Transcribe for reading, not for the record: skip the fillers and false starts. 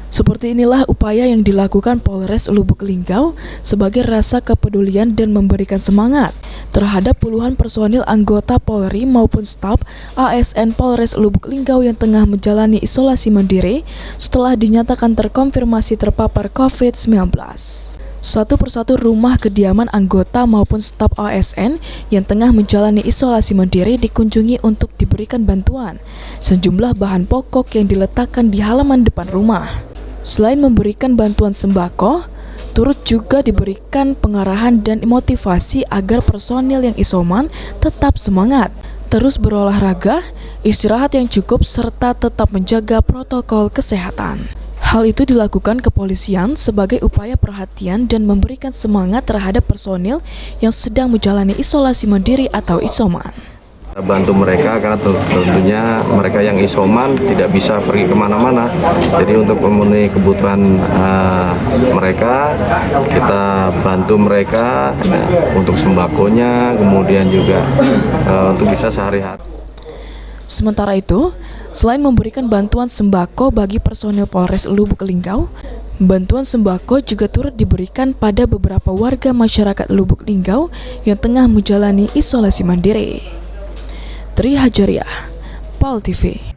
Seperti inilah upaya yang dilakukan Polres Lubuk Linggau sebagai rasa kepedulian dan memberikan semangat terhadap puluhan personil anggota Polri maupun staf ASN Polres Lubuk Linggau yang tengah menjalani isolasi mandiri setelah dinyatakan terkonfirmasi terpapar COVID-19. Satu persatu rumah kediaman anggota maupun staf ASN yang tengah menjalani isolasi mandiri dikunjungi untuk diberikan bantuan sejumlah bahan pokok yang diletakkan di halaman depan rumah. Selain memberikan bantuan sembako, turut juga diberikan pengarahan dan motivasi agar personil yang isoman tetap semangat, terus berolahraga, istirahat yang cukup, serta tetap menjaga protokol kesehatan. Hal itu dilakukan kepolisian sebagai upaya perhatian dan memberikan semangat terhadap personil yang sedang menjalani isolasi mandiri atau isoman. Bantu mereka karena tentunya mereka yang isoman tidak bisa pergi kemana-mana, jadi untuk memenuhi kebutuhan mereka kita bantu mereka untuk sembakonya, kemudian juga untuk bisa sehari-hari. Sementara itu, selain memberikan bantuan sembako bagi personil Polres Lubuk Linggau, bantuan sembako juga turut diberikan pada beberapa warga masyarakat Lubuk Linggau yang tengah menjalani isolasi mandiri. Tri Hajariah, PAL TV.